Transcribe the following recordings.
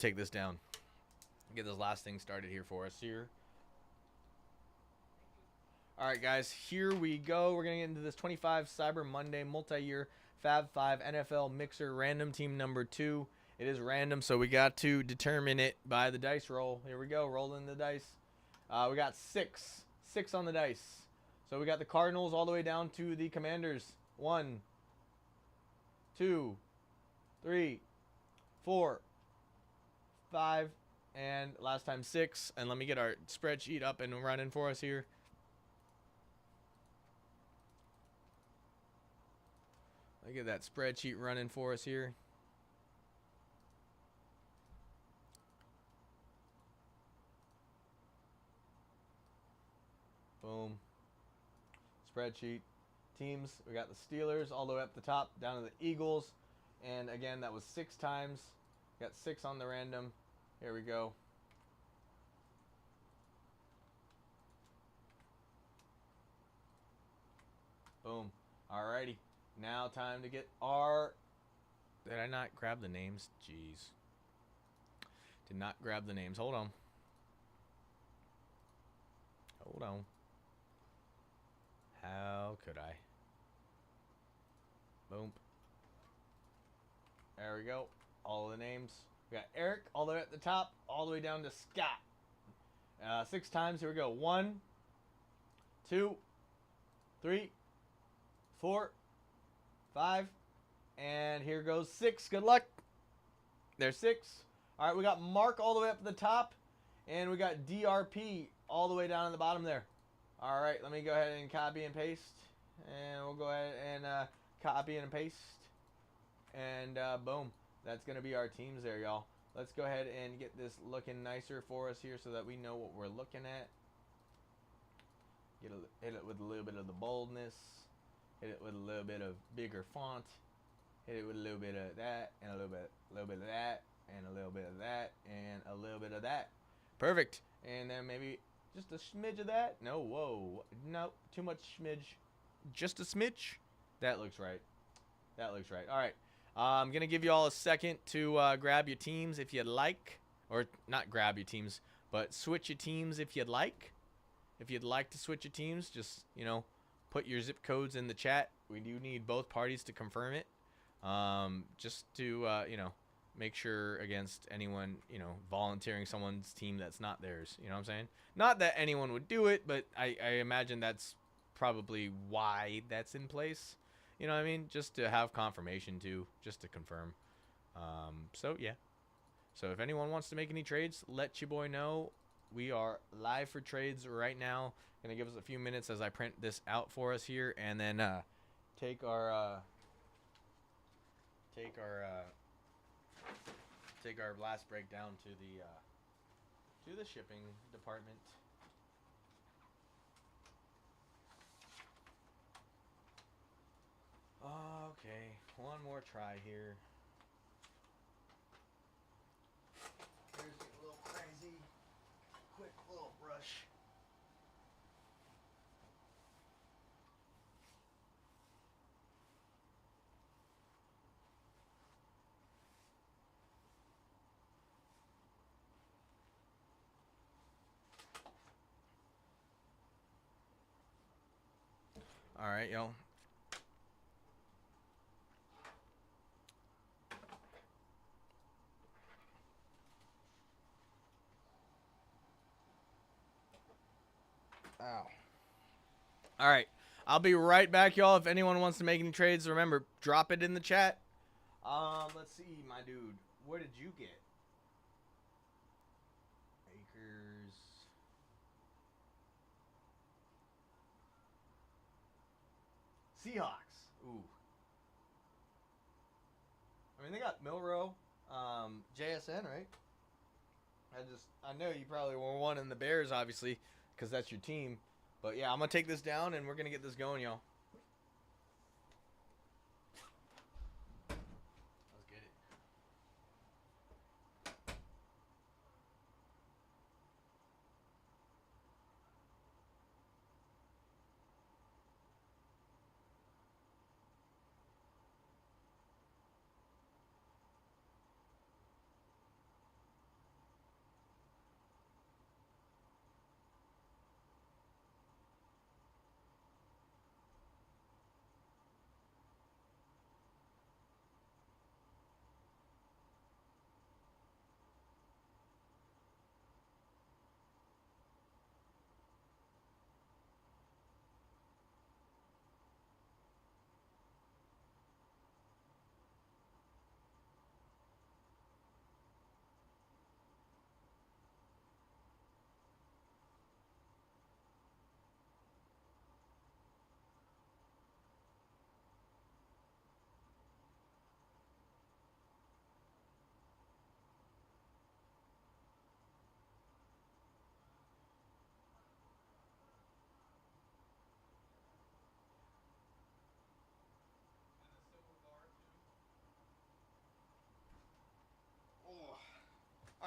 take this down. Get this last thing started here for us here. All right, guys, here we go. We're going to get into this 25 Cyber Monday multi-year Fab 5 NFL Mixer random team number 2. It is random, so we got to determine it by the dice roll. Here we go, rolling the dice. We got 6 on the dice. So we got the Cardinals all the way down to the Commanders. 1, 2, 3, 4, 5, and last time 6. And let me get our spreadsheet up and running for us here. Let me get that spreadsheet running for us here. Boom. Spreadsheet. Teams. We got the Steelers all the way up the top, down to the Eagles. And again, that was 6 times. Got 6 on the random. Here we go. Boom. Alrighty. Now time to get our... Did I not grab the names? Jeez. Did not grab the names. Hold on. Hold on. How could I? Boom. There we go. All of the names. We got Eric all the way at the top, all the way down to Scott. 6 times. Here we go. 1, 2, 3, 4, 5, and here goes 6. Good luck. There's 6. All right, we got Mark all the way up at the top, and we got DRP all the way down at the bottom there. All right, let me go ahead and copy and paste, and we'll go ahead and copy and paste, and boom. That's going to be our teams there, y'all. Let's go ahead and get this looking nicer for us here so that we know what we're looking at. Hit it with a little bit of the boldness. Hit it with a little bit of bigger font. Hit it with a little bit of that, and a little bit of that, and a little bit of that, and a little bit of that. Perfect. And then maybe just a smidge of that. No, whoa. No, too much smidge. Just a smidge. That looks right. That looks right. All right. I'm going to give you all a second to grab your teams if you'd like. Or not grab your teams, but switch your teams if you'd like. If you'd like to switch your teams, just, you know, put your zip codes in the chat. We do need both parties to confirm it. Just to, you know, make sure against anyone, you know, volunteering someone's team that's not theirs. You know what I'm saying? Not that anyone would do it, but I imagine that's probably why that's in place. You know what I mean? Just to have confirmation too, just to confirm. So, yeah. So if anyone wants to make any trades, let your boy know. We are live for trades right now. Gonna give us a few minutes as I print this out for us here, and then take our last breakdown to the shipping department. Okay, one more try here. Here's a little crazy, quick little brush. All right, y'all. Ow. All right. I'll be right back, y'all. If anyone wants to make any trades, remember, drop it in the chat. Let's see, my dude. What did you get? Acres. Seahawks. Ooh. I mean, they got Milrow, JSN, right? I know you probably were wanting the Bears, obviously, because that's your team. But yeah, I'm gonna take this down and we're gonna get this going, y'all. Let's get it.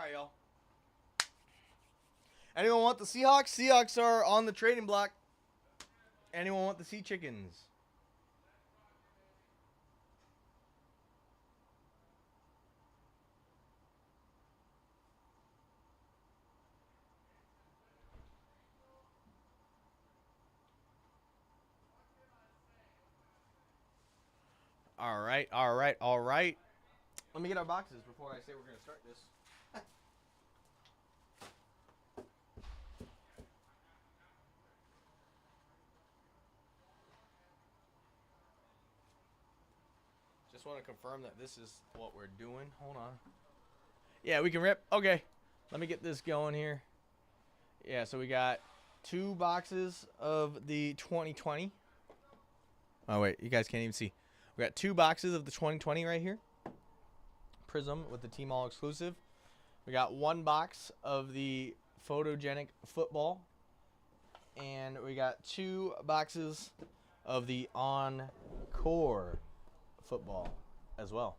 right, y'all. Anyone want the Seahawks? Seahawks are on the trading block. Anyone want the Sea Chickens? All right, all right, all right. Let me get our boxes before I say we're going to start this. Just want to confirm that this is what we're doing. Hold on. Yeah, we can rip. Okay. Let me get this going here. Yeah, so we got 2 boxes of the 2020. Oh, wait. You guys can't even see. We got 2 boxes of the 2020 right here. Prism with the Team All exclusive. We got 1 box of the photogenic football. And we got 2 boxes of the Encore football as well.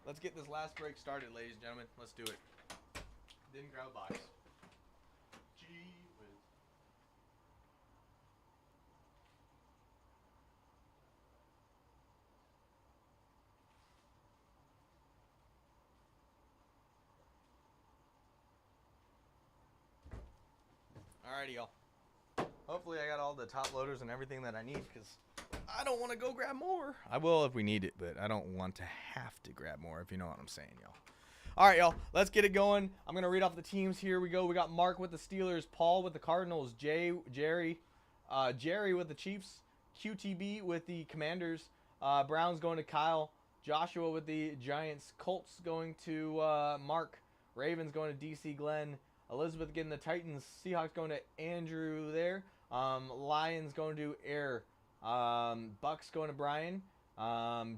Let's get this last break started, ladies and gentlemen. Let's do it. Didn't grab a box. Gee whiz. Alrighty, y'all. Hopefully I got all the top loaders and everything that I need, because I don't want to go grab more. I will if we need it, but I don't want to have to grab more, if you know what I'm saying, y'all. All right, y'all. Let's get it going. I'm going to read off the teams. Here we go. We got Mark with the Steelers, Paul with the Cardinals, Jerry with the Chiefs, QTB with the Commanders, Browns going to Kyle, Joshua with the Giants, Colts going to Mark, Ravens going to DC Glenn, Elizabeth getting the Titans, Seahawks going to Andrew there, Lions going to Air, Bucks going to Brian,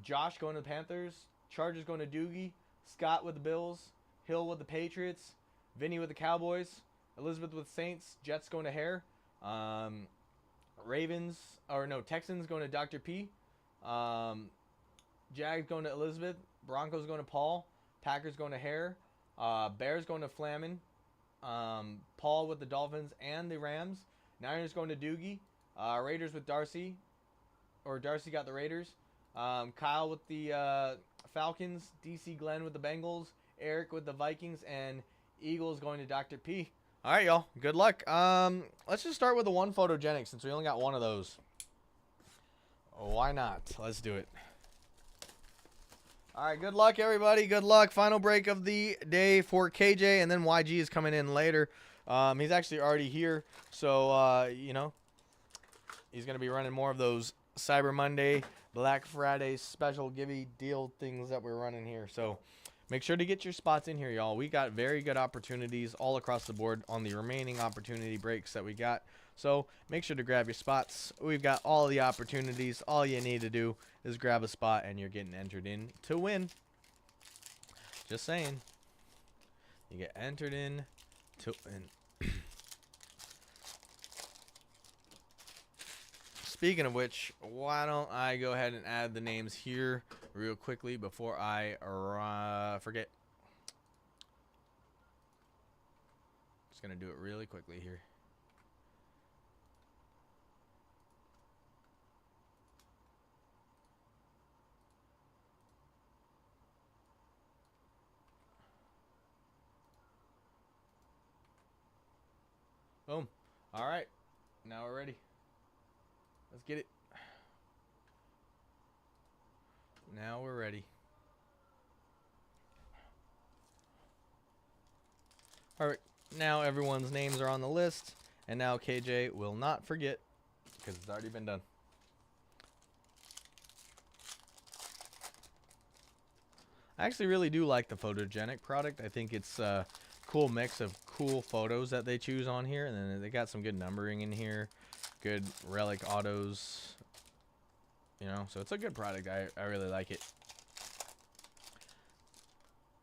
Josh going to the Panthers, Chargers going to Doogie, Scott with the Bills, Hill with the Patriots, Vinny with the Cowboys, Elizabeth with Saints, Jets going to Hare, Texans going to Dr. P, Jags going to Elizabeth, Broncos going to Paul, Packers going to Hare, Bears going to Flamin, Paul with the Dolphins and the Rams, Niners going to Doogie, Raiders with Darcy, or Darcy got the Raiders, Kyle with the Falcons, DC Glenn with the Bengals, Eric with the Vikings, and Eagles going to Dr. P. All right, y'all. Good luck. Let's just start with the 1 photogenic since we only got 1 of those. Why not? Let's do it. All right, good luck, everybody. Good luck. Final break of the day for KJ, and then YG is coming in later. He's actually already here, so, he's going to be running more of those Cyber Monday, Black Friday special givey deal things that we're running here. So make sure to get your spots in here, y'all. We got very good opportunities all across the board on the remaining opportunity breaks that we got. So make sure to grab your spots. We've got all the opportunities. All you need to do is grab a spot and you're getting entered in to win. Just saying. You get entered in to win. Speaking of which, why don't I go ahead and add the names here real quickly before I forget. Just going to do it really quickly here. Boom. All right. Now we're ready. Let's get it. Now we're ready. All right. Now everyone's names are on the list. And now KJ will not forget because it's already been done. I actually really do like the photogenic product. I think it's a cool mix of cool photos that they choose on here. And then they got some good numbering in here. Good relic autos, so it's a good product. I really like it.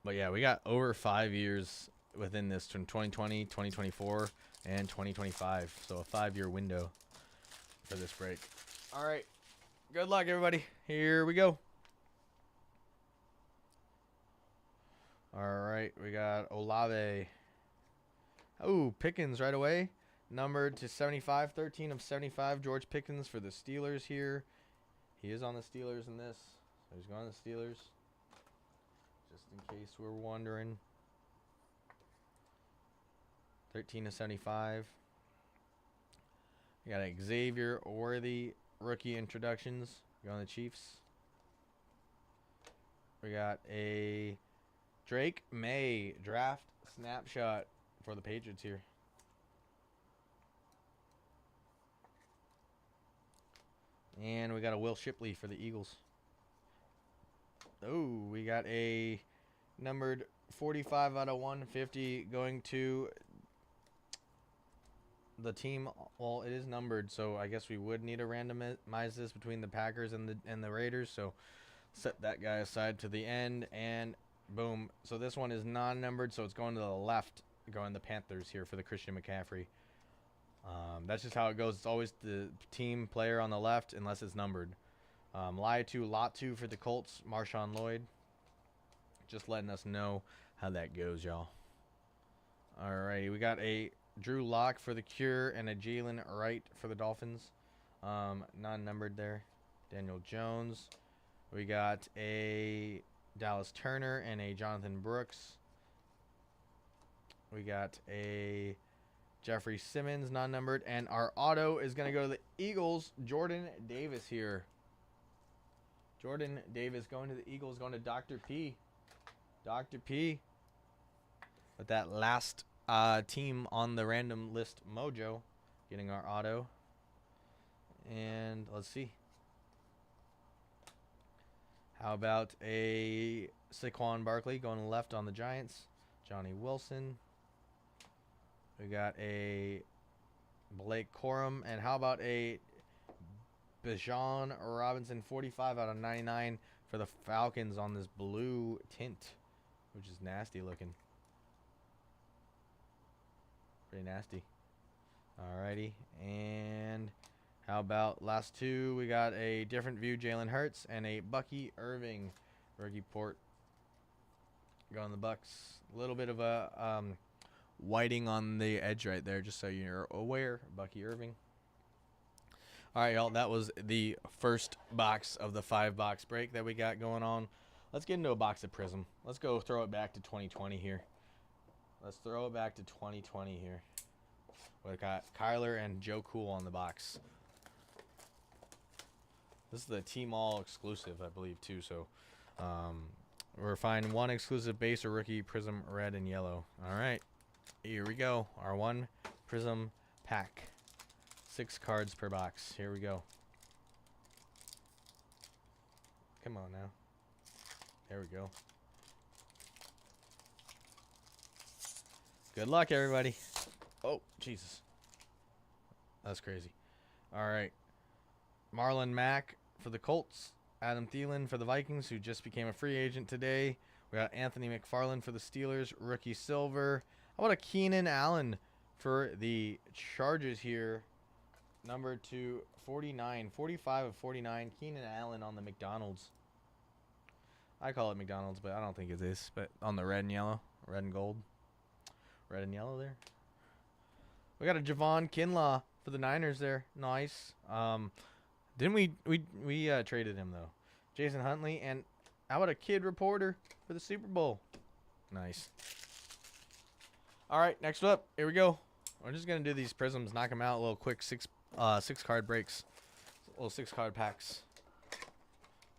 But yeah, we got over 5 years within this, from 2020, 2024, and 2025. So a 5-year window for this break. All right, good luck, everybody. Here we go. All right, we got Olave. Oh, Pickens right away. Numbered to 75, 13 of 75. George Pickens for the Steelers here. He is on the Steelers in this. So he's going to the Steelers. Just in case we're wondering. 13 of 75. We got Xavier Worthy rookie introductions. Going to the Chiefs. We got a Drake May draft snapshot for the Patriots here. And we got a Will Shipley for the Eagles. Oh, we got a numbered 45 out of 150 going to the team. Well, it is numbered, so I guess we would need to randomize this between the Packers and the Raiders. So set that guy aside to the end, and boom. So this one is non-numbered, so it's going to the left, going the Panthers here for the Christian McCaffrey. That's just how it goes. It's always the team player on the left unless it's numbered. Lot 2 for the Colts, Marshawn Lloyd. Just letting us know how that goes, y'all. Alrighty, we got a Drew Lock for the Cure and a Jalen Wright for the Dolphins. Non-numbered there. Daniel Jones. We got a Dallas Turner and a Jonathan Brooks. We got a Jeffrey Simmons, non-numbered. And our auto is going to go to the Eagles. Jordan Davis here. Jordan Davis going to the Eagles, going to Dr. P. Dr. P. With that last team on the random list mojo. Getting our auto. And let's see. How about a Saquon Barkley going left on the Giants. Johnny Wilson. We got a Blake Corum. And how about a Bijan Robinson 45 out of 99 for the Falcons on this blue tint, which is nasty looking. Pretty nasty. Alrighty. And how about last two? We got a different view Jalen Hurts and a Bucky Irving rookie port. Going the Bucks. A little bit of a whiting on the edge right there, just so you're aware. Bucky Irving. All right, y'all. That was the first box of the 5-box break that we got going on. Let's get into a box of Prism. Let's go throw it back to 2020 here. Let's throw it back to 2020 here. We got Kyler and Joe Cool on the box. This is the Team All exclusive, I believe, too. So we're finding one exclusive base or rookie Prism red and yellow. All right, here we go. Our one Prism pack. 6 cards per box. Here we go. Come on now. There we go. Good luck, everybody. Oh, Jesus. That's crazy. All right. Marlon Mack for the Colts. Adam Thielen for the Vikings, who just became a free agent today. We got Anthony McFarland for the Steelers. Rookie silver. How about a Keenan Allen for the Chargers here? Number 249. 45 of 49. Keenan Allen on the McDonald's. I call it McDonald's, but I don't think it is. But on the red and yellow. Red and gold. Red and yellow there. We got a Javon Kinlaw for the Niners there. Nice. Didn't we traded him, though. Jason Huntley. And how about a Kid Reporter for the Super Bowl? Nice. All right, next up. Here we go. We're just going to do these Prisms. Knock them out. A little quick 6 card breaks. Little 6 card packs.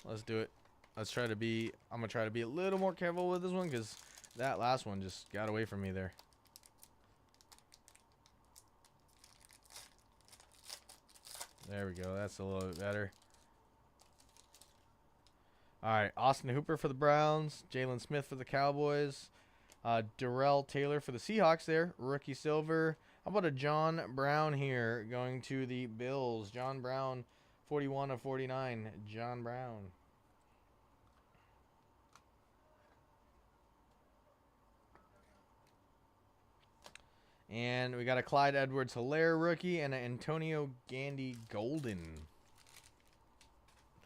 Let's do it. I'm going to try to be a little more careful with this one because that last one just got away from me there. There we go. That's a little bit better. All right. Austin Hooper for the Browns. Jalen Smith for the Cowboys. Darrell Taylor for the Seahawks there. Rookie silver. How about a John Brown here going to the Bills? John Brown, 41 of 49. John Brown. And we got a Clyde Edwards-Helaire rookie and an Antonio Gandy Golden.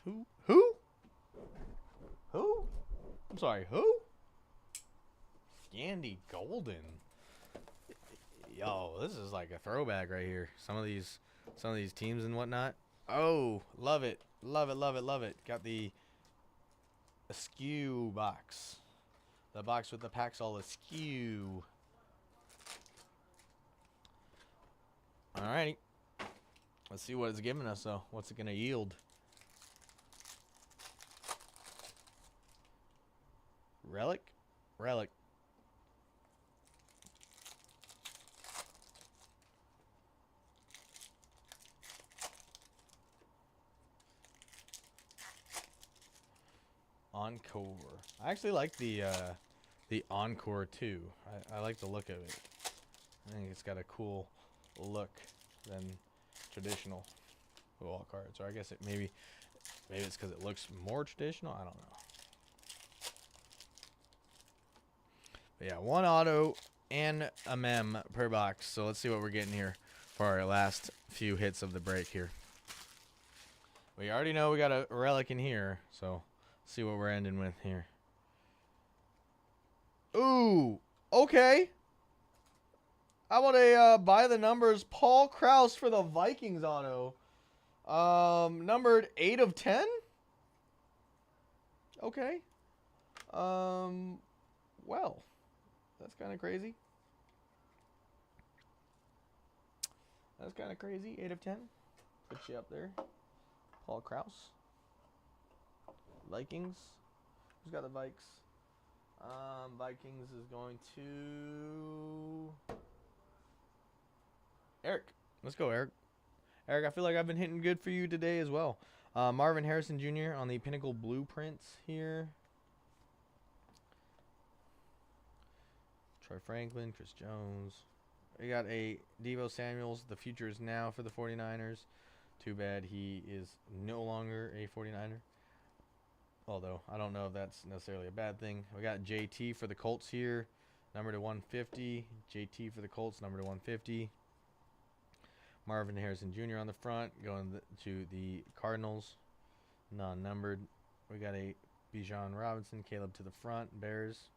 Who? I'm sorry, who? Yandy Golden. Yo, this is like a throwback right here. Some of these teams and whatnot. Oh, love it. Love it, love it, love it. Got the askew box. The box with the packs all askew. Alrighty. Let's see what it's giving us, though. What's it going to yield? Relic? Relic. Encore. I actually like the Encore too. I like the look of it. I think it's got a cool look than traditional wall cards. Or I guess maybe it's because it looks more traditional. I don't know. But yeah, one auto and a mem per box. So let's see what we're getting here for our last few hits of the break here. We already know we got a relic in here, so let's see what we're ending with here. Ooh, okay. I want a by the numbers Paul Krause for the Vikings auto. Numbered 8 of 10. Okay. Well, that's kind of crazy. That's kind of crazy. 8 of 10. Put you up there. Paul Krause. Vikings. Who's got the Vikes? Vikings is going to Eric. Let's go, Eric. Eric, I feel like I've been hitting good for you today as well. Marvin Harrison Jr. on the Pinnacle Blueprints here. Troy Franklin, Chris Jones. We got a Deebo Samuels. The future is now for the 49ers. Too bad he is no longer a 49er. Although, I don't know if that's necessarily a bad thing. We got JT for the Colts here. Number to 150. JT for the Colts, number to 150. Marvin Harrison Jr. on the front. Going to the Cardinals. Non-numbered. We got a Bijan Robinson. Caleb to the front. Bears.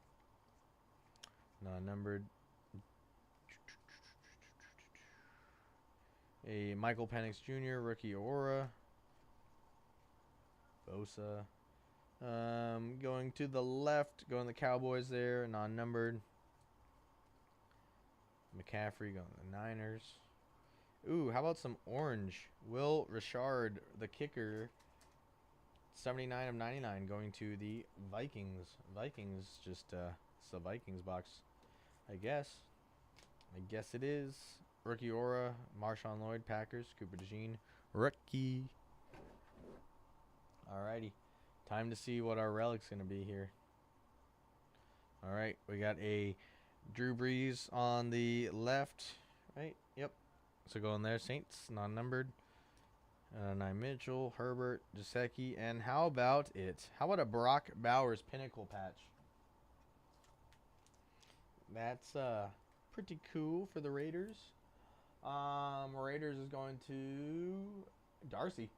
Non-numbered. A Michael Penix Jr. Rookie Aura. Bosa. Going to the left, going the Cowboys there, non-numbered. McCaffrey going to the Niners. Ooh, how about some orange? Will Richard, the kicker, 79 of 99, going to the Vikings. Vikings, just it's the Vikings box, I guess. I guess it is. Rookie Aura, Marshawn Lloyd, Packers, Cooper DeJean, rookie. Alrighty. Time to see what our relic's going to be here. All right, we got a Drew Brees on the left, right? Yep. So going there, Saints, non-numbered. Nye Mitchell, Herbert, Gesicki, and how about it? How about a Brock Bowers Pinnacle patch? That's pretty cool for the Raiders. Raiders is going to Darcy.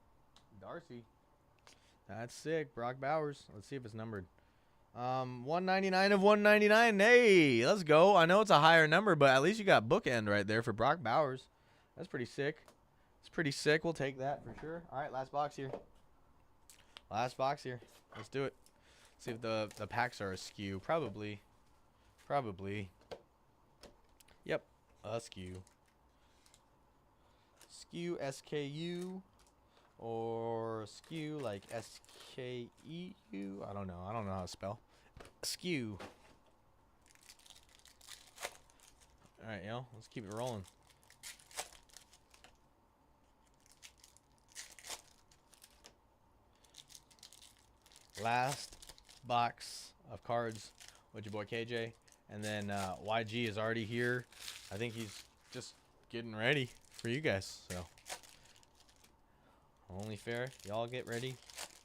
That's sick. Brock Bowers. Let's see if it's numbered. 199 of 199. Hey, let's go. I know it's a higher number, but at least you got bookend right there for Brock Bowers. That's pretty sick. It's pretty sick. We'll take that for sure. All right, last box here. Last box here. Let's do it. See if the packs are askew. Probably. Yep, askew. Skew, SKU. Or skew like SKEU. I don't know. I don't know how to spell. Skew. Alright, yo. Let's keep it rolling. Last box of cards with your boy KJ. And then YG is already here. I think he's just getting ready for you guys. So. Only fair, y'all get ready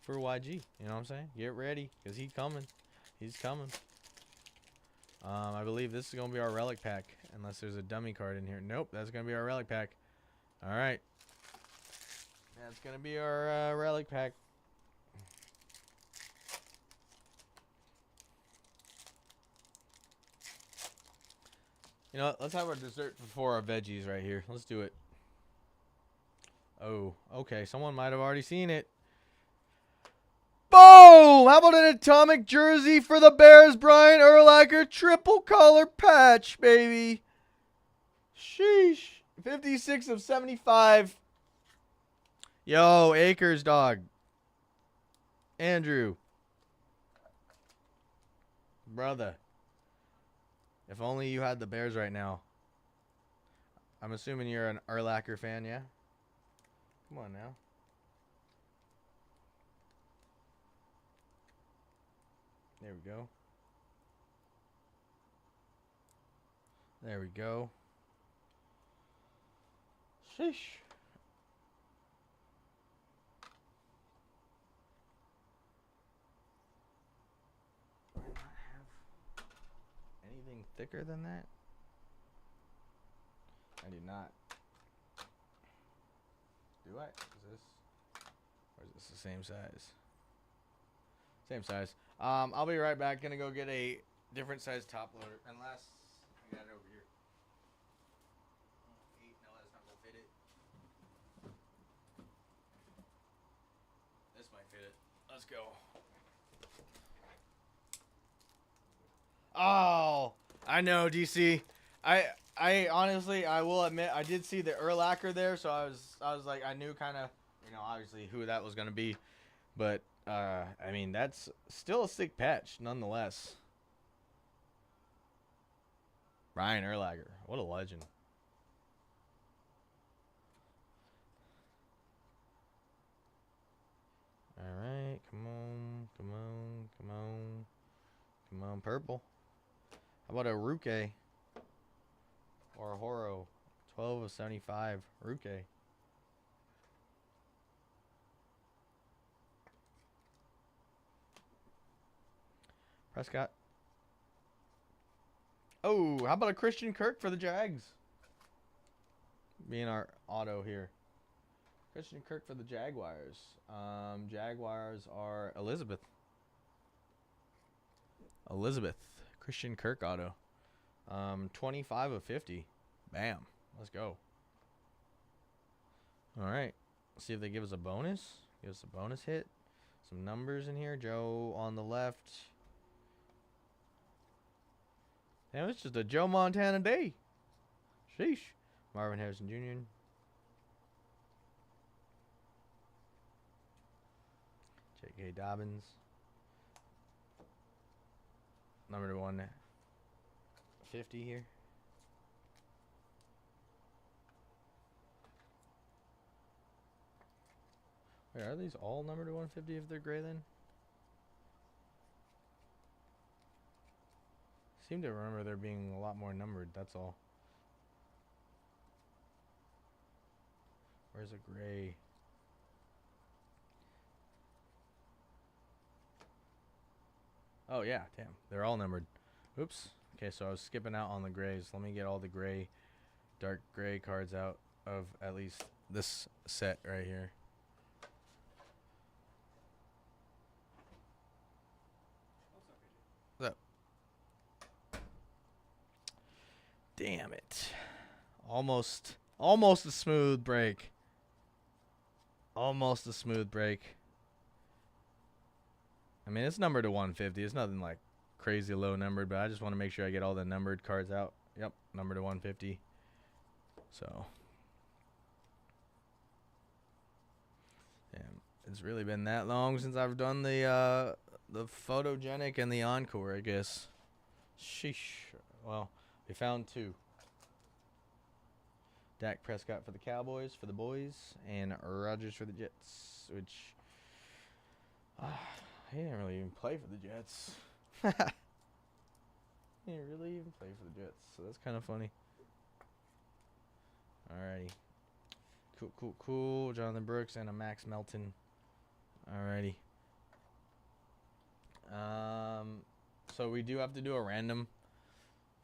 for YG. You know what I'm saying? Get ready, because he's coming. He's coming. I believe this is going to be our relic pack, unless there's a dummy card in here. Nope, that's going to be our relic pack. All right. That's going to be our relic pack. You know what? Let's have our dessert before our veggies right here. Let's do it. Oh, okay. Someone might have already seen it. Boom! How about an atomic jersey for the Bears? Brian Urlacher, triple color patch, baby. Sheesh. 56 of 75. Yo, Akers, dog. Andrew. Brother. If only you had the Bears right now. I'm assuming you're an Urlacher fan, yeah? Come on now. There we go. There we go. Sheesh. Do I not have anything thicker than that? I do not. Do I? Is this? Or is this the same size? Same size. I'll be right back. Gonna go get a different size top loader. Unless I got it over here. 8. No, that's not gonna fit it. This might fit it. Let's go. Oh, I know, DC. I honestly, I will admit, I did see the Urlacher there, so I was like, I knew kind of, obviously who that was gonna be, but I mean, that's still a sick patch, nonetheless. Brian Urlacher, what a legend. All right, come on, come on, come on, come on, purple. How about a Ruke or a Horo? 12 of 75, Ruke. Prescott. Oh, how about a Christian Kirk for the Jags? Being our auto here. Christian Kirk for the Jaguars. Jaguars are Elizabeth. Christian Kirk auto. 25 of 50. Bam. Let's go. All right. Let's see if they give us a bonus. Give us a bonus hit. Some numbers in here. Joe on the left. Damn, it's just a Joe Montana day. Sheesh. Marvin Harrison Jr. J.K. Dobbins. Number to 150 here. Wait, are these all numbered to 150 if they're gray then? Seem to remember there being a lot more numbered, that's all. Where's a gray? Oh yeah, damn. They're all numbered. Oops. Okay, so I was skipping out on the grays. Let me get all the gray, dark gray cards out of at least this set right here. What's up? Damn it. Almost a smooth break. Almost a smooth break. I mean, it's numbered to 150. It's nothing like crazy low numbered, but I just want to make sure I get all the numbered cards out. Yep, numbered to 150. So, damn, it's really been that long since I've done the photogenic and the encore, I guess. Sheesh. Well, we found 2. Dak Prescott for the Cowboys, for the boys, and Rodgers for the Jets, which he didn't really even play for the Jets. He didn't really even play for the Jets, so that's kind of funny. Alrighty. Cool. Jonathan Brooks and a Max Melton. Alrighty. So we do have to do a random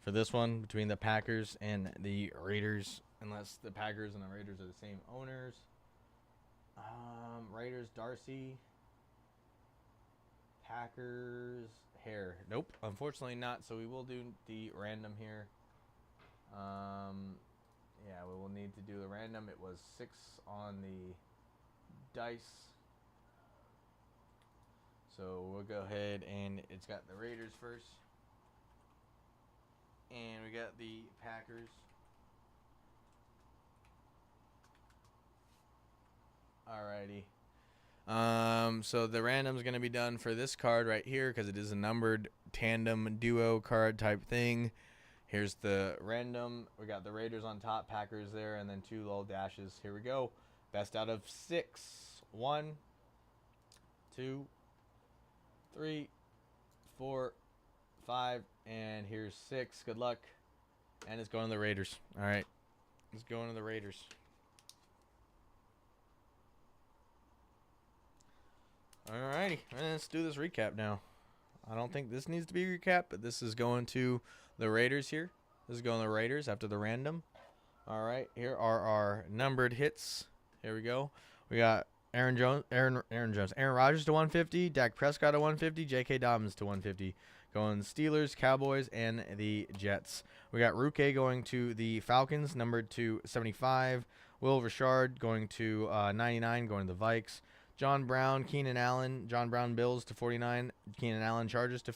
for this one between the Packers and the Raiders. Unless the Packers and the Raiders are the same owners. Raiders, Darcy. Packers, Hare. Nope, unfortunately not. So we will do the random here. Yeah, we will need to do the random. It was 6 on the dice. So we'll go ahead and it's got the Raiders first. And we got the Packers. Alrighty. So the random's going to be done for this card right here because it is a numbered tandem duo card type thing. Here's the random. We got the Raiders on top, Packers there, and then 2 little dashes. Here we go. Best out of 6. 1, 2, 3, 4, 5, and here's 6. Good luck. And it's going to the Raiders. All right. It's going to the Raiders. Alrighty, let's do this recap now. I don't think this needs to be recapped, but this is going to the Raiders here. This is going to the Raiders after the random. All right, here are our numbered hits. Here we go. We got Aaron Rodgers to 150, Dak Prescott to 150, J.K. Dobbins to 150. Going Steelers, Cowboys, and the Jets. We got Ruke going to the Falcons, numbered to 75. Will Richard going to 99, going to the Vikes. John Brown, Keenan Allen, John Brown Bills to 49, Keenan Allen Chargers to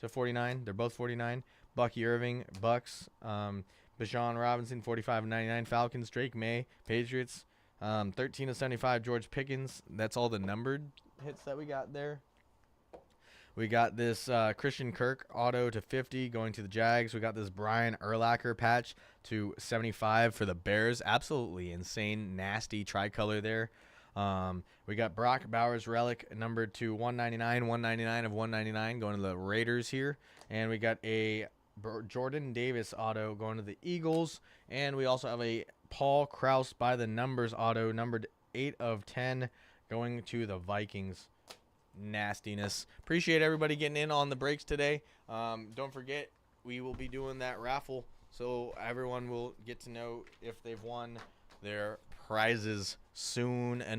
49. They're both 49. Bucky Irving, Bucks, Bijan Robinson 45 and 99. Falcons, Drake May, Patriots, 13 of 75. George Pickens. That's all the numbered hits that we got there. We got this Christian Kirk auto to 50 going to the Jags. We got this Brian Urlacher patch to 75 for the Bears. Absolutely insane, nasty tricolor there. We got Brock Bowers relic numbered to 199 of 199 going to the Raiders here. And we got a Jordan Davis auto going to the Eagles. And we also have a Paul Krause by the numbers auto numbered 8 of 10 going to the Vikings. Nastiness. Appreciate everybody getting in on the breaks today. Don't forget, we will be doing that raffle so everyone will get to know if they've won their prizes soon enough.